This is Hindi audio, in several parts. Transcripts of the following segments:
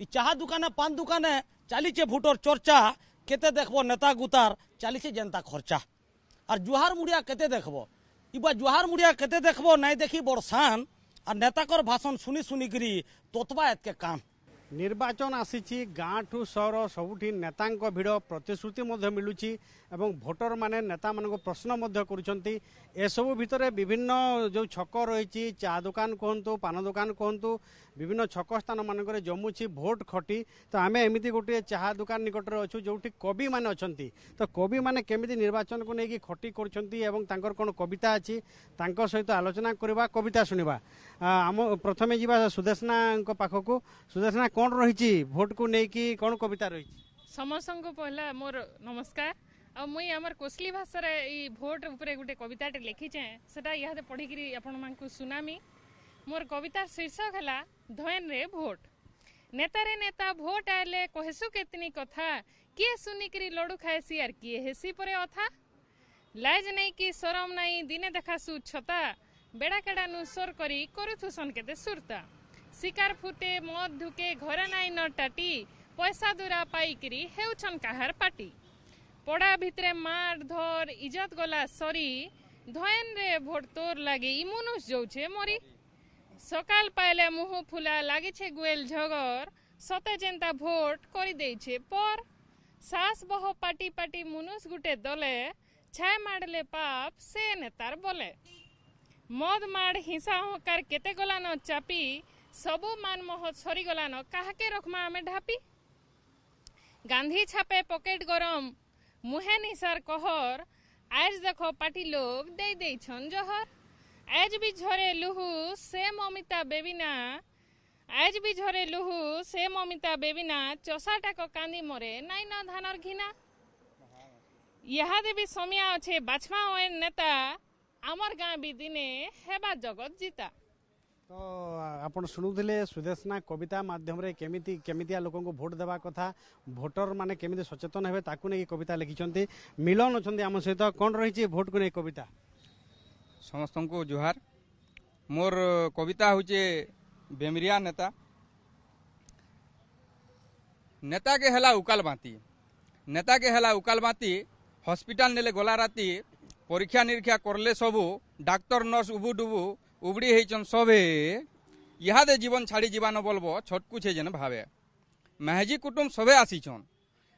चाहा दुकाने पान दुकाने चलीचे भोटर चर्चा केते देखबो नेता गुतार चलीचे जनता खर्चा और जुहार मुड़िया केते देखबो इबा जुहार मुड़िया केते देखबो नहीं देखी बरसान और नेताकर भाषण शुनी शुनिकी तोतबा एतके काम निर्वाचन आसी गाँ ठू सहर सबुठी नेता भिड़ प्रतिश्रुति मिलूची एवं भोटर माने नेता मान प्रश्न करुँच एसबू भितर विभिन्न जो छक रही चा दुकान कहतु पान दुकान कहतु विभिन्न छक स्थान मानक जमुची भोट खटी तो आम एमती गोटे चाह दुकान निकट में अच्छु जो कवि मैंने अच्छा तो कवि मैंने केमी निर्वाचन को लेकिन खटी कर कौन कविता अच्छी सहित आलोचना करवा कविता शुणा आम प्रथमे जा सुदेशना पाखक सुदेशना कौन रही भोट को लेकिन कौन कविता रही समस्त को पहला मोर नमस्कार आ मुई आमर कोसली भाषा रे भोट उपरे गोटे कविताटे लिखीचे सेटा इहादे पढ़ी आपण मानकु सुनामी मोर कवितार शीर्षक है धयन रे भोट नेता रे नेता भोट आले कहेसु केतनी कथा किए सुनिकरी लडू खाएसी आर किए हेसी परे अथा लाज नहीं कि शरम नहीं दिने देखासु छता बेड़ा केड़ा नुसर करी करुथुसन केते सुरता शिकार फुटे मद धुके घरे नाई न टाटी पैसा दुरा पाइकरी हेउछन काहार पाटी पड़ा भितरे मार धर इज्जत गला सरी धयन रे भोट तोर लागे इ मनुष्य जाउछे मरी सकाल पाइले मुह फुला लागिछे गुएल झगर सते जेंता भोट करी देइछे पर सास बह पाटी पाटी मनुष्य गुटे दले छाय माडले पाप से नेतार बोले मद माड हिंसा हकार केते गला न चापी सबु मान महत सरी गला न काहाके रखमा आमे ढापी गांधी छापे पॉकेट गरम मुहे निसार कहर आज देखो पार्टी लोग दे दे छन जहर आज भी झरे लुहु से ममिता बेबिना आज भी झरे लुहु से ममिता बेबिना चौसाटा को कांदी मरे नाई न धानर घिना इहादे भी समिया अच्छे बाछमा होए नेता आमर गाँ भी दिने हेबा जगत जीता तो आपण शुणुले सुदेशना कविता माध्यम रे केमिति केमितिया लोक को भोट देवा कथा भोटर माने केमिति सचेतन हेबे ताकू नै कविता लिखिछन्ती मिलन अछन्ती आम सहित कोन रही भोट को नै कविता समस्त को जुहार मोर कविता होचे बेमरिया नेता नेता के हला उकाल बाती नेता के हला उकाल बाती हॉस्पिटल नेले गला राती परीक्षा निरीक्षा करले सबू डाक्टर नर्स उबु डुबु उबड़ी होचन सबे इहादे जीवन छाड़ी जीवान बोलबो छटकू छे जेन भावे महजी कुटुम सबे आसीचन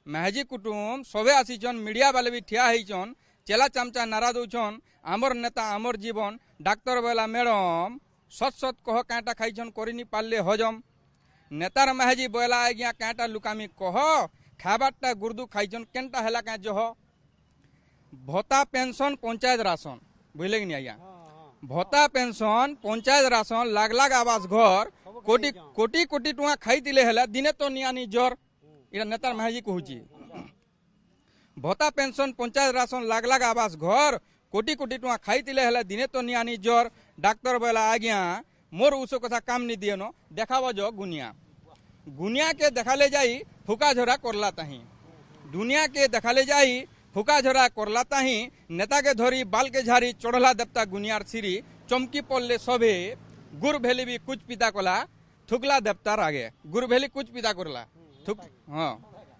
महजी कुटुम सबे आसीचन मीडिया वाले भी ठिया होचन चेला चामचा नारा दौछन आमर नेता आमर जीवन डाक्टर बेला मैडम सत सत कह काँटा खाइछन करिनी पारले हजम नेतार महजी बोला आज्ञा काँटा लुकामी कह खाबारटा गुर्दू खाइछन केनटा हेला काँ जह भत्ता पेंशन पंचायत राशन बुझले कि आज्ञा भत्ता पेंशन पंचायत राशन लाग लाग आवास घर कोटी कोटी कोटी टुआ खाई हेला दिने तो नियानी जर इरा नेतार महजी कहूची भत्ता पेंशन पंचायत राशन लाग लाग आवास घर कोटी कोटी टुआ खाई हेला दिने तो नियानी जर डाक्टर बोला आज्ञा मोर उसो कथा काम नहीं दिए न देखाव जो गुनिया गुनिया के देखाले जाई फुका झोरा करला ताही दुनिया के देखाले जाई फुका झोरा करला ताही नेता के धरी बाल के झारी चढ़ला देवता गुनियार सिरी चमकी पड़ले सबे गुर भेली भी कुछ पिता कोला थुकला देवता रागे गुर भेली कुछ पिता करला थुक हाँ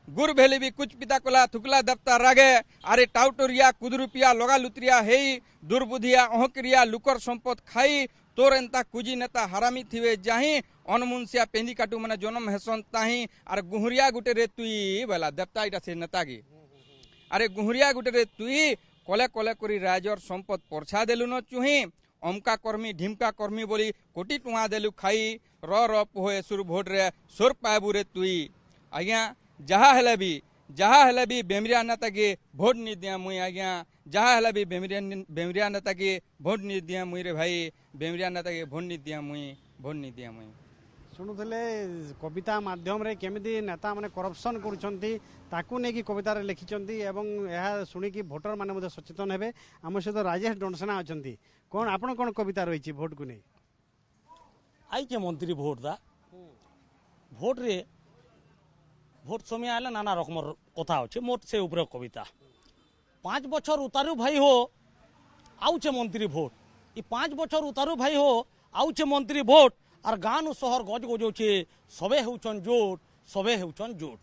गुर भेली भी कुछ पिता कोला थुकला देवता रागे अरे टाउटरिया कुदरुपिया लगा लुतरिया हेई दुर्बुधिया अहक्रिया लुकर संपद खाई तोर एंता कुजी नेता हरामी थिवे जाही अनमुनसिया पेंदी काटू माने जन्म हेसन ताही और गुहरिया गुटे रे तुई बोला देवता इटा से नेता की अरे गुहरिया गुटे रे तुई कले कले करी राजर संपद परछा देलु न चुही अमका कर्मी ढिमका कर्मी बोली कोटी टुआ देलु खाई र पोहे सुर भोट रे सुर पाबू रे तुई आज्ञा जहा हेले भी बेमरिया नेता के भोट नहीं दिया मुई आज्ञा जहा हेले भी बेमरिया नेता के भोट नहीं दिया मुई रे भाई बेमरिया नेता के भोट नहीं दिया मुई शुणुले कविता माध्यम रे केमिति नेता माने करप्शन करुछंती ताकू नेकी कविता रे लिखिछंती एवं यह सुनिकी भोटर माने मते सचेतन हेबे आम सहित राजेश डणसेना अछंती कोन आपण कोन कविता रही भोट को नहीं आई के मंत्री भोट दा भोट रे भोट समय आले नाना रकम कथा अच्छे मोट से ऊपर कविता 5 बछर उतारू भाई हो आउचे मंत्री भोट 5 बछर उतारू भाई हो आउचे मंत्री भोट আর গাঁ নু সহর গজ গজৌছে সবে হেউছন জোট সবে হেউছন জোট।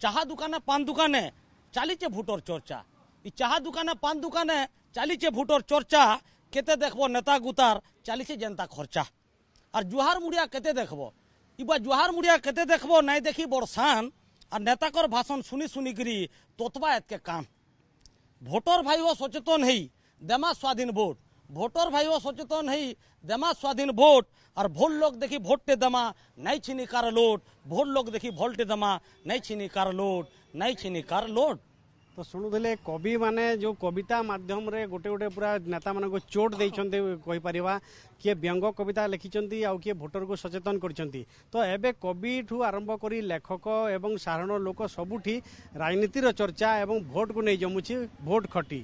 চাহা দোকানে পান দোকানে চালিছে ভোটর চর্চা। ই চাহা দোকানে পান দোকানে চালিছে ভোটর চর্চা, কেতে দেখব নেতা গুতার চালিছে জেন্তা খরচা। আর জুহার মুড়িয়া কেতে দেখব, ইবা জুহার মুড়িয়া কেতে দেখব নাই দেখি বড়সান, আর নেতাকর ভাষণ শুনি শুনিকি তোতবা এতকে কান। ভোটর ভাইও সচেতন হই দেমা স্বাধীন ভোট, ভোটর ভাইও সচেতন হই দেমা স্বাধীন ভোট। আর ভোট লোক দেখি ভোটটে দেমা নাই ছিনি কার লোট, ভোট লোক দেখি ভোটটে দেমা নাই ছিনি কার লোট, নাই ছিনি কার লোট। তো শুণুলে কবি মানে যে কবিতা মাধ্যমে গোটে গোটে পুরা নেতা মান চোট ଦେଇଛନ୍ତି কইপারিবা, কিଏ ବ୍ୟଙ୍ଗ কবিতা লেখিଛନ୍ତି ଆଉ କିଏ ভোটরକୁ সচেতন କରିଛନ୍ତି। তো ଏବେ কবিঠু আরম্ভ করে লেখক এবং সাধারণ লোক ସବୁଠି রাজনীতির চর্চা এবং ভোটକୁ নেই জমুছি ভোট খটি।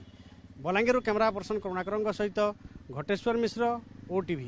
বଲାଙ୍ଗୀରରୁ କ୍ୟାମେରା ପର୍ସନ କରୁଣାକରଙ୍କ ସହିତ ଘଟେଶ୍ୱର ମିଶ୍ର, OTV।